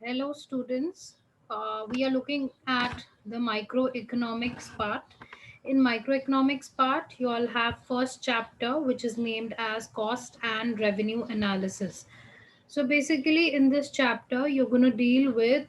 Hello, students. We are looking at the microeconomics part. In microeconomics part, you all have first chapter, which is named as cost and revenue analysis. So basically, in this chapter, you're going to deal with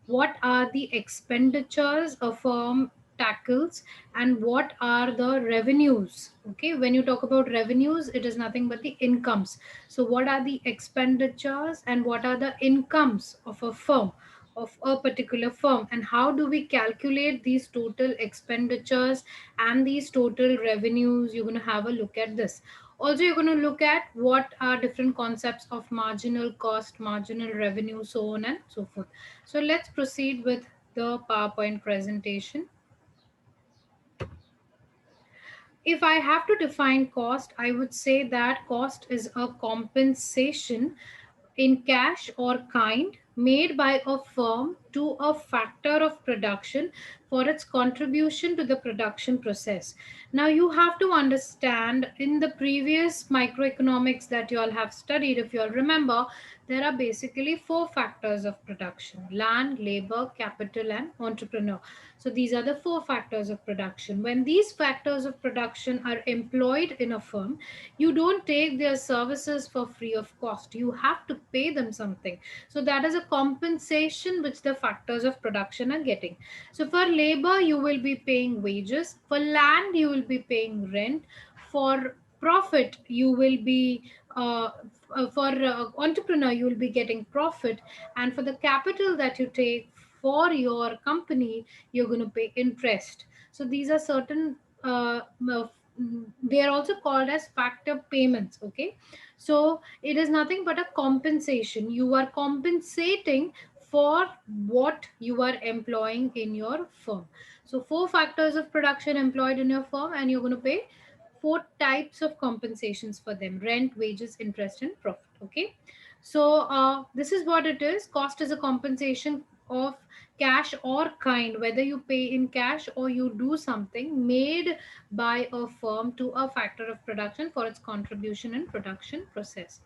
what are the expenditures a firm tackles and what are the revenues. Okay, when you talk about revenues, it is nothing but the incomes. So, what are the expenditures and what are the incomes of a firm? Of a particular firm, and how do we calculate these total expenditures and these total revenues? You're going to have a look at this. Also, you're going to look at what are different concepts of marginal cost, marginal revenue, so on and so forth. So let's proceed with the PowerPoint presentation. If I have to define cost, I would say that cost is a compensation in cash or kind made by a firm to a factor of production for its contribution to the production process. Now, you have to understand in the previous microeconomics that you all have studied, if you all remember, there are basically four factors of production: land, labor, capital, and entrepreneur. So, these are the four factors of production. When these factors of production are employed in a firm, you don't take their services for free of cost. You have to pay them something. So that is a compensation which the factors of production are getting. So for labor, you will be paying wages. For land, you will be paying rent. For profit, you will be for entrepreneur, you will be getting profit. And for the capital that you take for your company, you're going to pay interest. So these are certain they are also called as factor payments. Okay, so it is nothing but a compensation. You are compensating for what you are employing in your firm. So four factors of production employed in your firm, and you're going to pay four types of compensations for them: rent, wages, interest, and profit. Okay, so this is what it is. Cost is a compensation of cash or kind, whether you pay in cash or you do something made by a firm to a factor of production for its contribution in production process.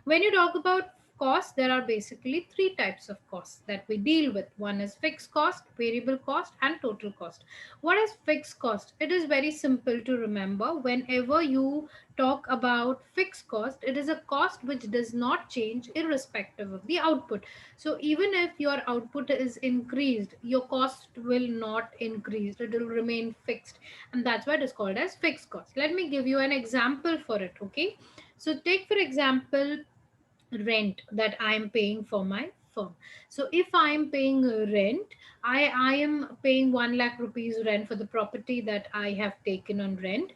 When you talk about cost, there are basically three types of costs that we deal with. One is fixed cost, variable cost, and total cost. What is fixed cost? It is very simple to remember. Whenever you talk about fixed cost, it is a cost which does not change irrespective of the output. So even if your output is increased, your cost will not increase. It will remain fixed, and that's why it is called as fixed cost. Let me give you an example for it. Okay, so take for example rent that I am paying for my firm. So if I am paying rent, I am paying 1 lakh rupees rent for the property that I have taken on rent.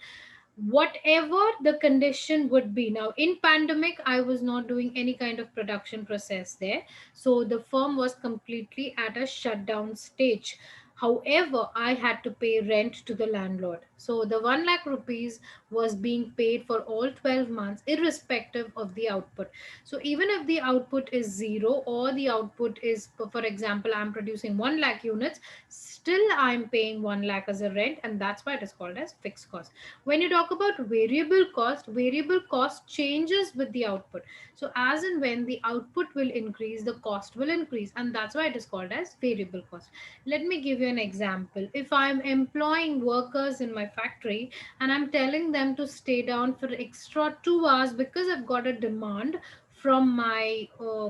Whatever the condition would be, now in pandemic I was not doing any kind of production process there, so the firm was completely at a shutdown stage. However, I had to pay rent to the landlord. So the 1 lakh rupees was being paid for all 12 months, irrespective of the output. So even if the output is zero, or the output is, for example, I'm producing 1 lakh units, still I'm paying 1 lakh as a rent, and that's why it is called as fixed cost. When you talk about variable cost changes with the output. So as and when the output will increase, the cost will increase, and that's why it is called as variable cost. Let me give you an example. If I'm employing workers in my factory and I'm telling them to stay down for extra 2 hours because I've got a demand from my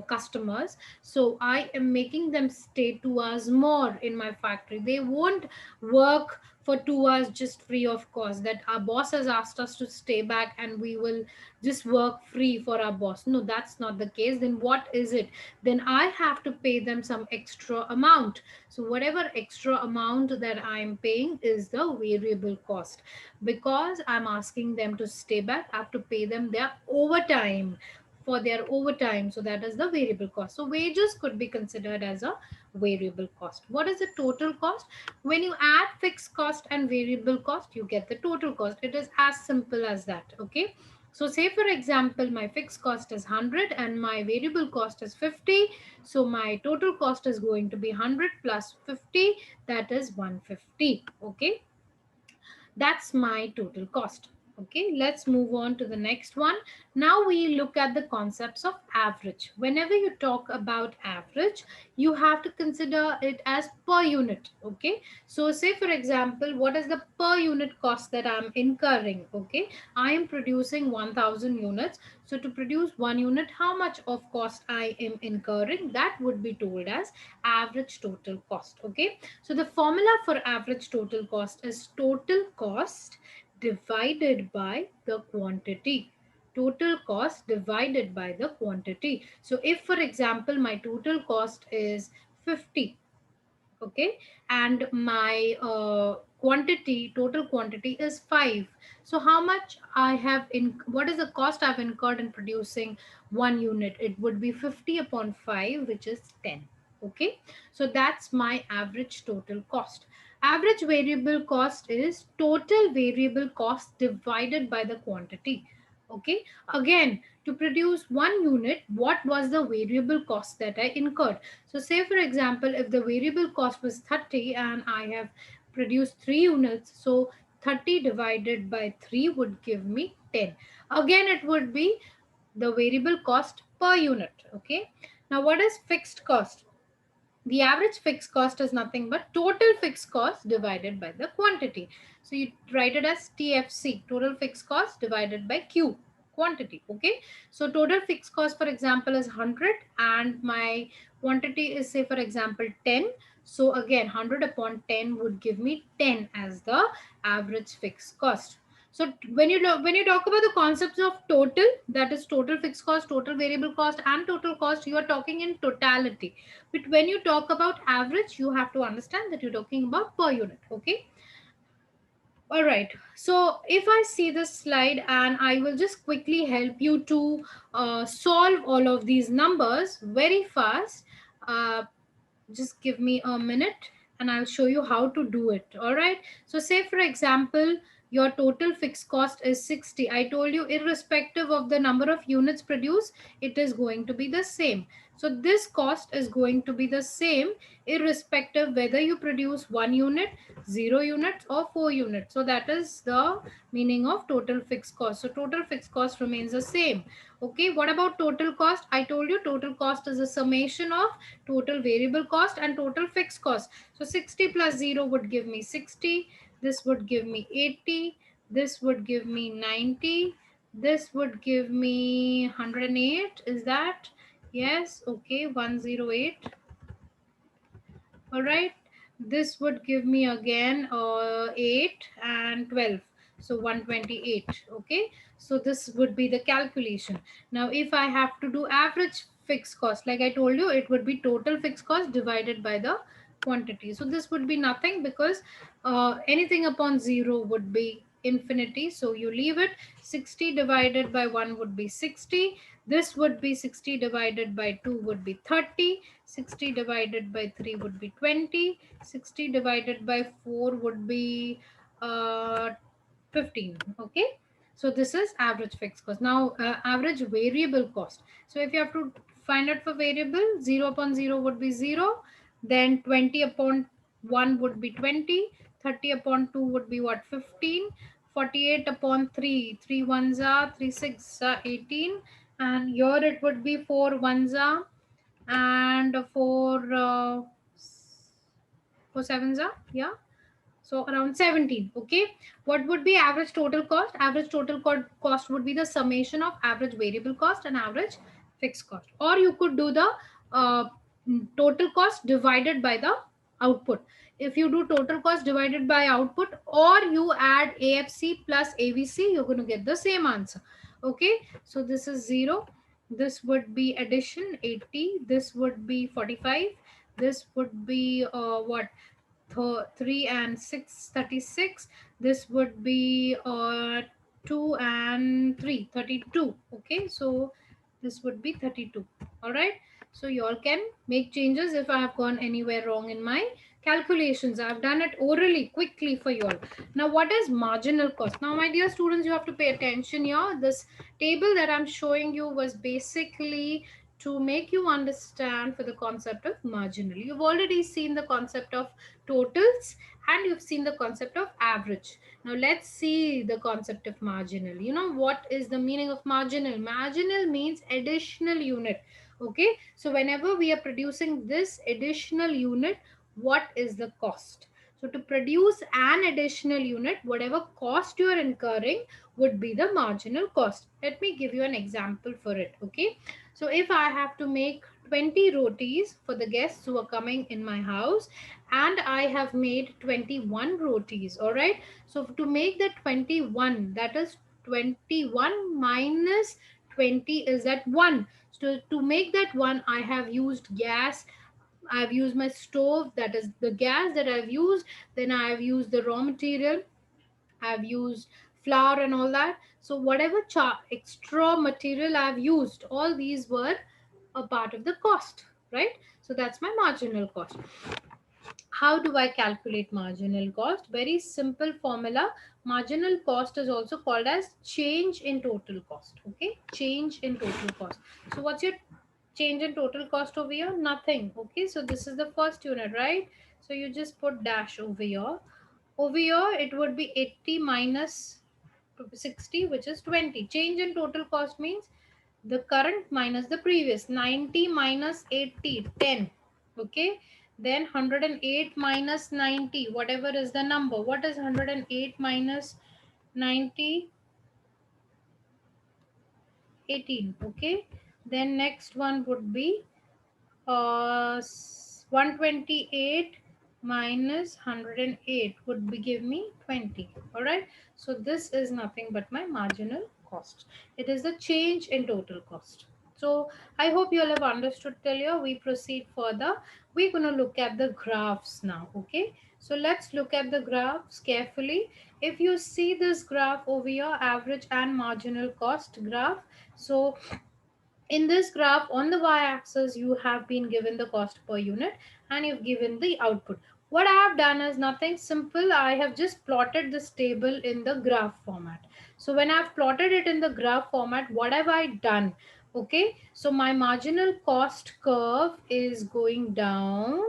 customers, so I am making them stay 2 hours more in my factory. They won't work for 2 hours just free of cost, that our boss has asked us to stay back and we will just work free for our boss. No, that's not the case. Then what is it? Then I have to pay them some extra amount. So whatever extra amount that I'm paying is the variable cost. Because I'm asking them to stay back, I have to pay them their overtime, for their overtime. So that is the variable cost. So wages could be considered as a variable cost. What is the total cost? When you add fixed cost and variable cost, you get the total cost. It is as simple as that. Okay, so say for example my fixed cost is 100 and my variable cost is 50. So my total cost is going to be 100 plus 50, that is 150. Okay, that's my total cost. Okay, let's move on to the next one. Now we look at the concepts of average. Whenever you talk about average, you have to consider it as per unit. Okay, so say for example, what is the per unit cost that I'm incurring? Okay, I am producing 1000 units. So to produce one unit, how much of cost I am incurring? That would be told as average total cost. Okay, so the formula for average total cost is total cost divided by the quantity. Total cost divided by the quantity. So if for example my total cost is 50, okay, and my quantity, total quantity is 5, so how much I have in, what is the cost I've incurred in producing one unit? It would be 50 upon 5, which is 10. Okay, so that's my average total cost. Average variable cost is total variable cost divided by the quantity. Okay, again, to produce one unit, what was the variable cost that I incurred? So say for example, if the variable cost was 30 and I have produced 3 units, so 30 divided by 3 would give me 10. Again, it would be the variable cost per unit. Okay, now what is fixed cost? The average fixed cost is nothing but total fixed cost divided by the quantity. So you write it as TFC, total fixed cost divided by Q, quantity. Okay, so total fixed cost for example is 100 and my quantity is say for example 10. So again 100 upon 10 would give me 10 as the average fixed cost. So when you talk about the concepts of total, that is total fixed cost, total variable cost, and total cost, you are talking in totality. But when you talk about average, you have to understand that you're talking about per unit. Okay. All right. So if I see this slide and I will just quickly help you to solve all of these numbers very fast. Just give me a minute and I'll show you how to do it. All right, so say for example your total fixed cost is 60. I told you irrespective of the number of units produced, it is going to be the same. So this cost is going to be the same irrespective whether you produce 1 unit, 0 units, or 4 units. So that is the meaning of total fixed cost. So total fixed cost remains the same. Okay, what about total cost? I told you total cost is a summation of total variable cost and total fixed cost. So 60 plus 0 would give me 60. This would give me 80. This would give me 90. This would give me 108. Is that? Yes. Okay. 108. All right, this would give me again 8 and 12, so 128. Okay, so this would be the calculation. Now if I have to do average fixed cost, like I told you, it would be total fixed cost divided by the quantity. So this would be nothing because anything upon 0 would be infinity, so you leave it. 60 divided by 1 would be 60. This would be 60 divided by 2 would be 30. 60 divided by 3 would be 20. 60 divided by 4 would be 15. Okay, so this is average fixed cost. Now average variable cost. So if you have to find out for variable, 0 upon 0 would be 0, then 20 upon 1 would be 20, 30 upon 2 would be what, 15, 48 upon 3, 3 ones are 3 6 are 18, and here it would be 4 ones are, and for sevens are, yeah, so around 17. Okay, what would be average total cost? Average total cost would be the summation of average variable cost and average fixed cost. Or you could do the total cost divided by the output. If you do total cost divided by output, or you add AFC plus AVC, you're going to get the same answer. Okay, so this is 0. This would be addition 80. This would be 45. This would be what, 3 and 6, 36. This would be 2 and 3, 32. Okay, so this would be 32. All right, so you all can make changes if I have gone anywhere wrong in my calculations. I've done it orally quickly for you all. Now what is marginal cost? Now my dear students, you have to pay attention here. This table that I'm showing you was basically to make you understand for the concept of marginal. You've already seen the concept of totals and you've seen the concept of average. Now let's see the concept of marginal. You know what is the meaning of marginal? Marginal means additional unit. Okay, so whenever we are producing this additional unit, what is the cost? So to produce an additional unit, whatever cost you are incurring would be the marginal cost. Let me give you an example for it. Okay, so if I have to make 20 rotis for the guests who are coming in my house, and I have made 21 rotis, all right. So to make the 21, that is 21 minus 20 is that 1. So to make that 1, I have used gas, I've used my stove, that is the gas that I've used, then I've used the raw material, I've used flour and all that. So whatever extra material I've used, all these were a part of the cost, right? So that's my marginal cost. How do I calculate marginal cost? Very simple formula. Marginal cost is also called as change in total cost. Okay, change in total cost. So what's your change in total cost over here? Nothing. Okay, so this is the first unit, right? So you just put dash over here. Over here, it would be 80 minus 60, which is 20. Change in total cost means the current minus the previous. 90 minus 80, 10. Okay, then 108 minus 90, whatever is the number. What is 108 minus 90? 18. Okay, then next one would be 128 minus 108 would be give me 20. All right, so this is nothing but my marginal cost. It is the change in total cost. So I hope you all have understood till here. We proceed further. We're going to look at the graphs now. Okay, so let's look at the graphs carefully. If you see this graph over here, average and marginal cost graph, so in this graph on the y-axis you have been given the cost per unit and you've given the output. What I have done is nothing simple. I have just plotted this table in the graph format. So when I've plotted it in the graph format, what have I done? Okay, so my marginal cost curve is going down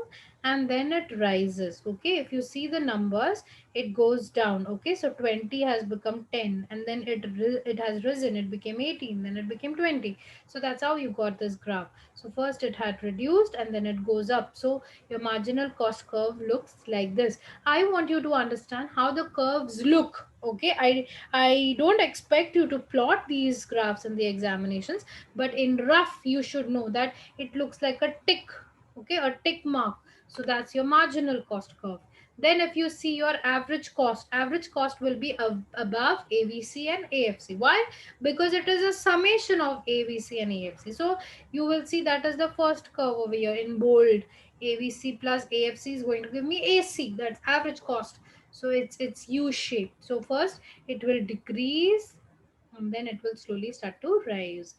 and then it rises. Okay, if you see the numbers, it goes down. Okay, so 20 has become 10 and then it has risen, it became 18, then it became 20. So that's how you got this graph. So first it had reduced and then it goes up. So your marginal cost curve looks like this. I want you to understand how the curves look. Okay, I don't expect you to plot these graphs in the examinations, but in rough you should know that it looks like a tick. Okay, a tick mark. So that's your marginal cost curve. Then if you see your average cost will be above AVC and AFC. Why? Because it is a summation of AVC and AFC. So you will see that is the first curve over here in bold. AVC plus AFC is going to give me AC, that's average cost. So it's U shaped. So first it will decrease and then it will slowly start to rise.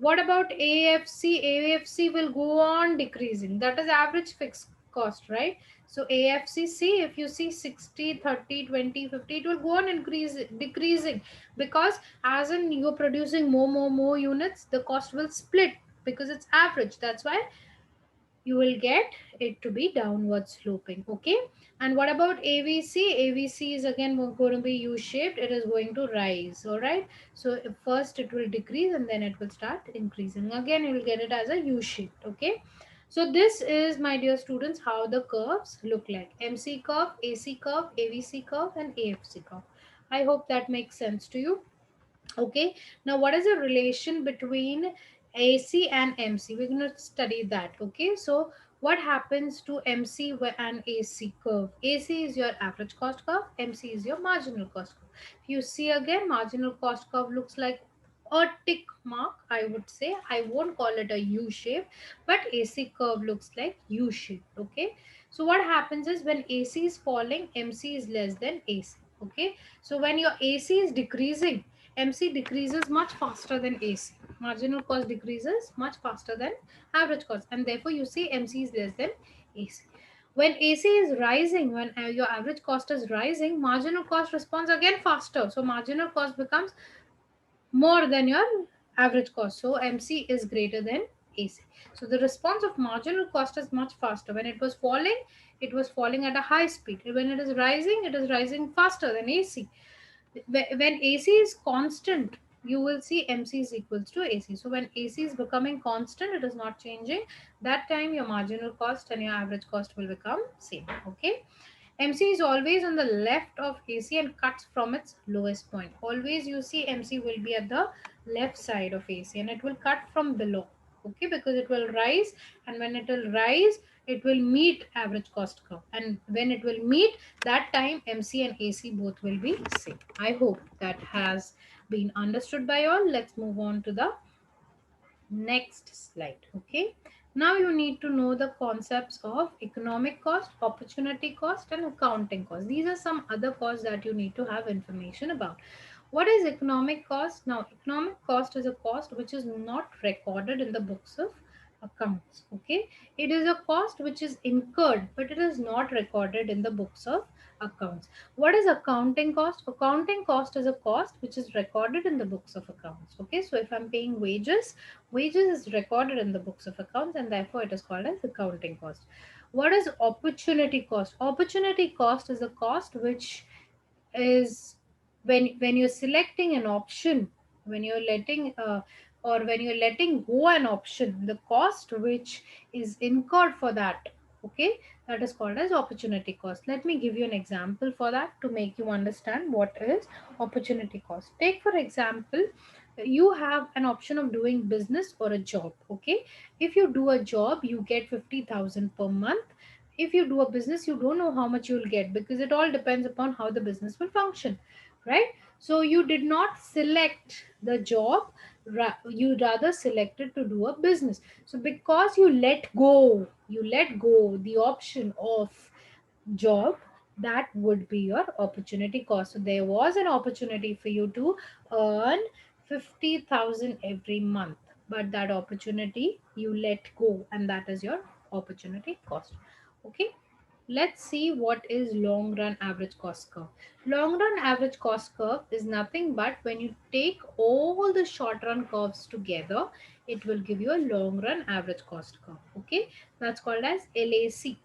What about AFC? AFC will go on decreasing. That is average fixed cost, right? So AFC, see, if you see 60, 30, 20, 50, it will go on decreasing, because as in you're producing more units, the cost will split because it's average. That's why you will get it to be downward sloping. Okay, and what about AVC? AVC is again going to be U-shaped. It is going to rise. All right, so first it will decrease and then it will start increasing again. You will get it as a U-shaped. Okay, so this is, my dear students, how the curves look like: MC curve, AC curve, AVC curve, and AFC curve. I hope that makes sense to you. Okay, now what is the relation between AC and MC? We're going to study that. Okay, so what happens to MC and AC curve? AC is your average cost curve, MC is your marginal cost curve. If you see again, marginal cost curve looks like a tick mark, I would say. I won't call it a U shape, but AC curve looks like U shape. Okay, so what happens is when AC is falling, MC is less than AC. Okay, so when your AC is decreasing, MC decreases much faster than AC. Marginal cost decreases much faster than average cost, and therefore you see MC is less than AC. When AC is rising, when your average cost is rising, marginal cost responds again faster. So marginal cost becomes more than your average cost. So MC is greater than AC. So the response of marginal cost is much faster. When it was falling at a high speed. When it is rising faster than AC. When AC is constant, you will see MC is equals to AC. So when AC is becoming constant, it is not changing. That time your marginal cost and your average cost will become same. Okay. MC is always on the left of AC and cuts from its lowest point. Always you see MC will be at the left side of AC and it will cut from below. Okay, because it will rise, and when it will rise, it will meet average cost curve. And when it will meet, that time MC and AC both will be same. I hope that has been understood by all. Let's move on to the next slide. Okay, now you need to know the concepts of economic cost, opportunity cost, and accounting cost. These are some other costs that you need to have information about. What is economic cost? Now economic cost is a cost which is not recorded in the books of accounts. Okay, it is a cost which is incurred but it is not recorded in the books of accounts. What is accounting cost? Accounting cost is a cost which is recorded in the books of accounts. Okay, so if I'm paying wages, wages is recorded in the books of accounts and therefore it is called as accounting cost. What is opportunity cost? Opportunity cost is a cost which is when you're selecting an option, when you're letting or when you're letting go an option, the cost which is incurred for that. Okay, that is called as opportunity cost. Let me give you an example for that to make you understand what is opportunity cost. Take for example, you have an option of doing business or a job. Okay, if you do a job, you get 50,000 per month. If you do a business, you don't know how much you'll get because it all depends upon how the business will function, right? So you did not select the job, you rather selected to do a business. So because you let go the option of job, that would be your opportunity cost. So there was an opportunity for you to earn 50,000 every month, but that opportunity you let go, and that is your opportunity cost. Okay, let's see what is long run average cost curve. Long run average cost curve is nothing but when you take all the short run curves together, it will give you a long run average cost curve. Okay, that's called as LAC.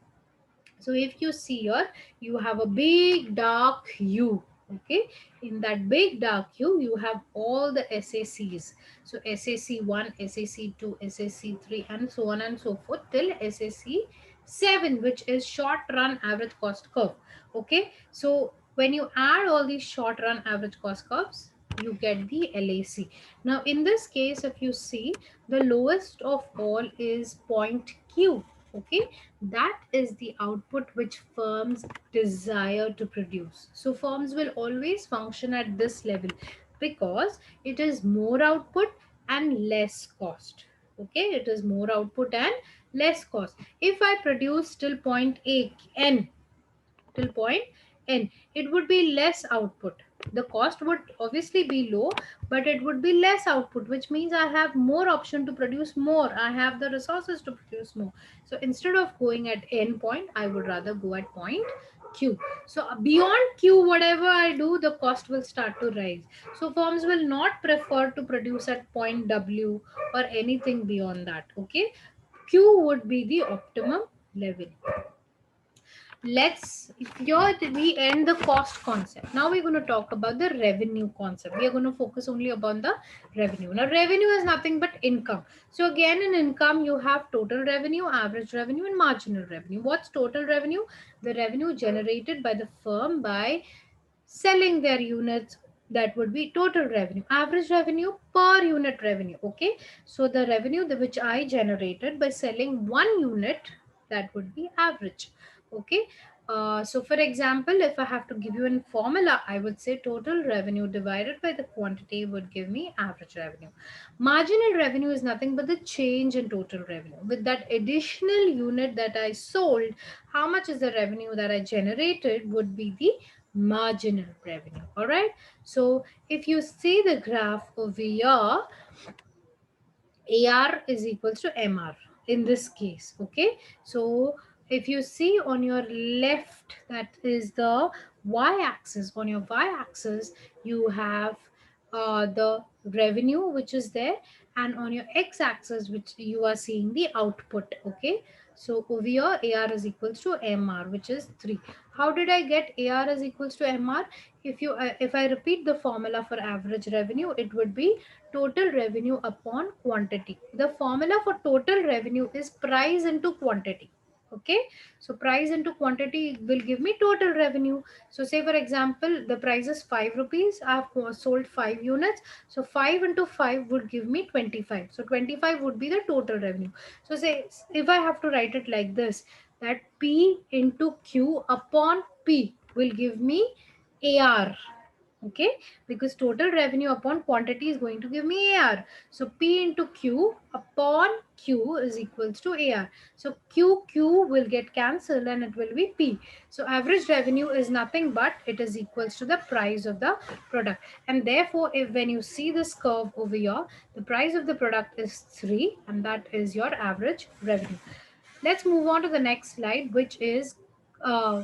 So if you see here, you have a big dark U. Okay, in that big dark U, you have all the SACs. So SAC 1, SAC 2, SAC 3, and so on and so forth till SAC 7, which is short run average cost curve. Okay, so when you add all these short run average cost curves, you get the LAC. Now in this case, if you see, the lowest of all is point Q. Okay, that is the output which firms desire to produce. So firms will always function at this level because it is more output and less cost. Okay, it is more output and less cost. If I produce till point A n, till point n, it would be less output. The cost would obviously be low, but it would be less output, which means I have more option to produce more, I have the resources to produce more. So instead of going at n point, I would rather go at point q. So beyond q, whatever I do, the cost will start to rise. So firms will not prefer to produce at point w or anything beyond that. Okay, q would be the optimum level. Let's Here we end the cost concept. Now we're going to talk about the revenue concept. We are going to focus only upon the revenue. Now revenue is nothing but income. So again, in income you have total revenue, average revenue, and marginal revenue. What's total revenue? The revenue generated by the firm by selling their units. That would be total revenue. Average revenue per unit revenue. Okay, so the revenue which I generated by selling one unit, that would be average. Okay, so for example, if I have to give you a formula, I would say total revenue divided by the quantity would give me average revenue. Marginal revenue is nothing but the change in total revenue. With that additional unit that I sold, how much is the revenue that I generated would be the marginal revenue. All right, so if you see the graph over here, AR is equals to MR in this case. Okay, so if you see on your left, that is the y-axis. On your y-axis, you have the revenue which is there, and on your x-axis which you are seeing the output. Okay, so over here AR is equals to MR, which is 3. How did I get AR is equals to MR? If I repeat the formula for average revenue, it would be total revenue upon quantity. The formula for total revenue is price into quantity. Okay, so price into quantity will give me total revenue. So say for example the price is 5 rupees, I have sold 5 units, so 5 into 5 would give me 25. So 25 would be the total revenue. So say if I have to write it like this, that P into Q upon P will give me AR. Okay, because total revenue upon quantity is going to give me AR. So P into Q upon Q is equals to AR. So Q will get cancelled and it will be P. So average revenue is nothing but it is equals to the price of the product. And therefore, if when you see this curve over here, the price of the product is 3 and that is your average revenue. Let's move on to the next slide, which is uh,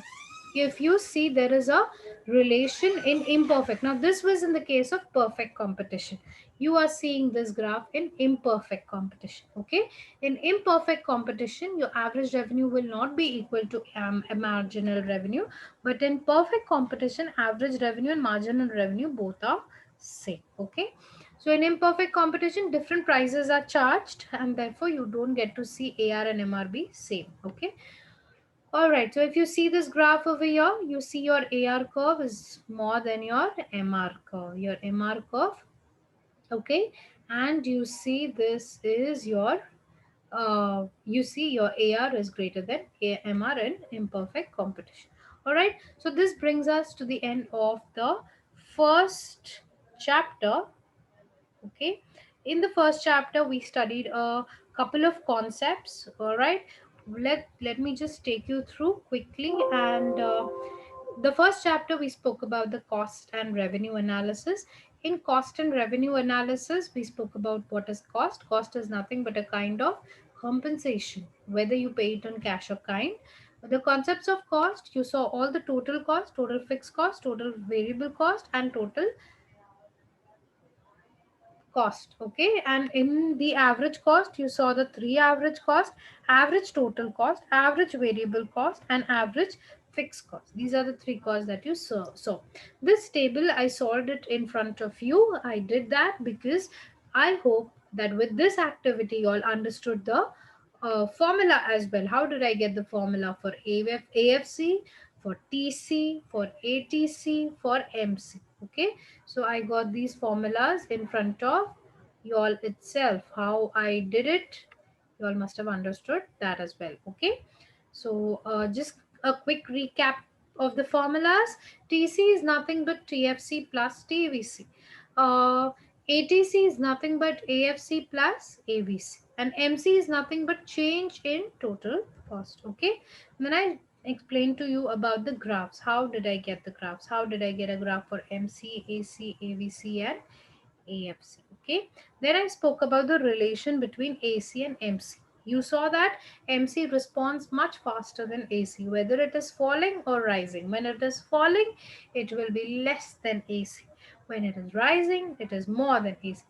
if you see there is a relation in imperfect. Now this was in the case of perfect competition. You are seeing this graph in imperfect competition. Okay, in imperfect competition your average revenue will not be equal to a marginal revenue, but in perfect competition average revenue and marginal revenue both are same. Okay, so in imperfect competition, different prices are charged and therefore you don't get to see AR and MRB same. Okay. All right. So if you see this graph over here, you see your AR curve is more than your MR curve. Your MR curve. Okay. And you see this is your you see your AR is greater than MR in imperfect competition. All right. So this brings us to the end of the first chapter. Okay, in the first chapter we studied a couple of concepts. All right, let me just take you through quickly. And the first chapter we spoke about the cost and revenue analysis. In cost and revenue analysis we spoke about what is cost. Cost is nothing but a kind of compensation, whether you pay it on cash or kind. The concepts of cost, you saw all the total cost, total fixed cost, total variable cost, and total cost. Okay, and in the average cost you saw the three average cost: average total cost, average variable cost, and average fixed cost. These are the three costs that you saw. So this table I solved it in front of you. I did that because I hope that with this activity you all understood the formula as well. How did I get the formula for AFC, for TC, for ATC, for MC? Okay, so I got these formulas in front of you all itself. How I did it, you all must have understood that as well. Okay, so just a quick recap of the formulas. TC is nothing but TFC plus TVC. uh, ATC is nothing but AFC plus ABC, and MC is nothing but change in total cost. Okay, then I explained to you about the graphs. How did I get the graphs? How did I get a graph for MC, AC, AVC, and AFC? Okay, then I spoke about the relation between AC and MC. You saw that MC responds much faster than AC, whether it is falling or rising. When it is falling, it will be less than AC. When it is rising, it is more than AC.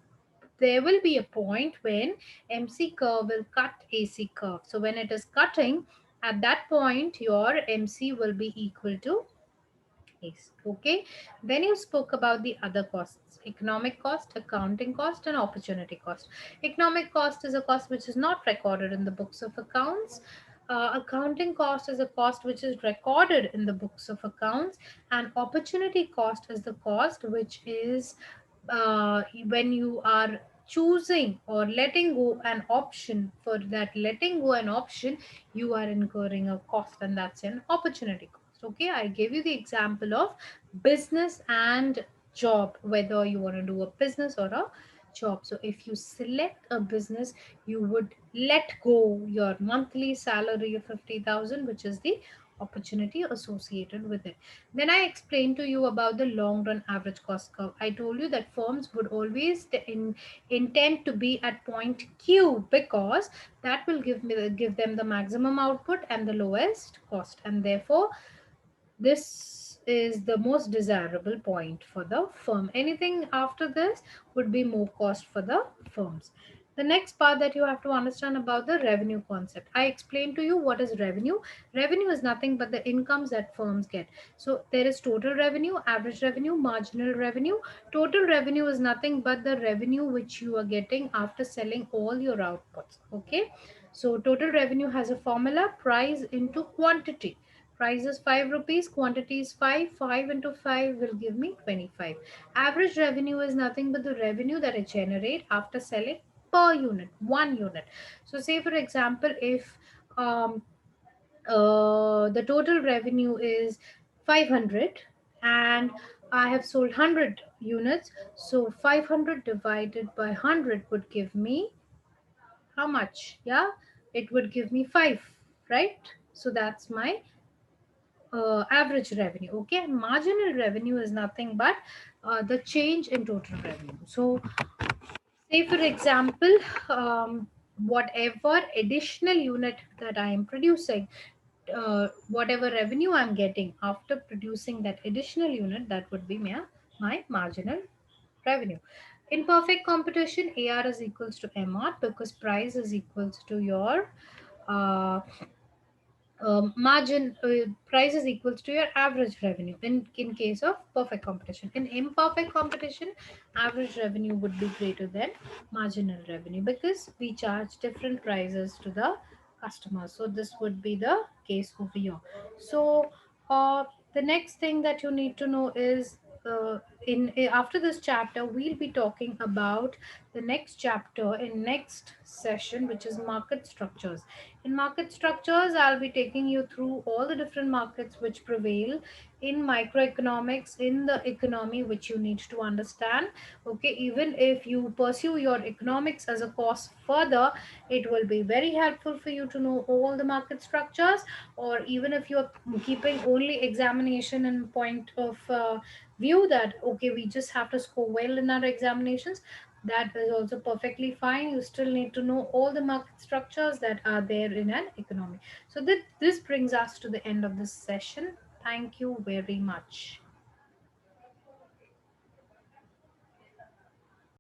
There will be a point when MC curve will cut AC curve. So when it is cutting, at that point, your MC will be equal to Yes. Okay. Then you spoke about the other costs: economic cost, accounting cost, and opportunity cost. Economic cost is a cost which is not recorded in the books of accounts. Accounting cost is a cost which is recorded in the books of accounts, and opportunity cost is the cost which is when you are choosing or letting go an option. For that letting go an option, you are incurring a cost, and that's an opportunity cost. Okay, I gave you the example of business and job, whether you want to do a business or a job. So if you select a business, you would let go your monthly salary of 50,000, which is the opportunity associated with it. Then I explained to you about the long run average cost curve. I told you that firms would always intend to be at point Q, because that will give them the maximum output and the lowest cost, and therefore this is the most desirable point for the firm. Anything after this would be more cost for the firms. The next part that you have to understand about the revenue concept. I explained to you what is revenue. Revenue is nothing but the incomes that firms get. So there is total revenue, average revenue, marginal revenue. Total revenue is nothing but the revenue which you are getting after selling all your outputs. Okay. So total revenue has a formula, price into quantity. Price is 5 rupees, quantity is 5. 5 into 5 will give me 25. Average revenue is nothing but the revenue that I generate after selling per unit, one unit. So, say for example, if the total revenue is 500 and I have sold 100 units, so 500 divided by 100 would give me how much? Yeah, it would give me 5, right? So, that's my average revenue. Okay, and marginal revenue is nothing but the change in total revenue. So say for example, whatever additional unit that I am producing, whatever revenue I'm getting after producing that additional unit, that would be my marginal revenue. In perfect competition, AR is equals to MR because price is equals to your uh, margin, price is equals to your average revenue in case of perfect competition. In imperfect competition, average revenue would be greater than marginal revenue because we charge different prices to the customers. So this would be the case over here. So uh, the next thing that you need to know is after this chapter we'll be talking about the next chapter in next session, which is market structures. In market structures, I'll be taking you through all the different markets which prevail in microeconomics, in the economy, which you need to understand. Okay, even if you pursue your economics as a course further, it will be very helpful for you to know all the market structures. Or even if you're keeping only examination in point of view that okay, we just have to score well in our examinations, that is also perfectly fine. You still need to know all the market structures that are there in an economy. So this brings us to the end of this session. Thank you very much.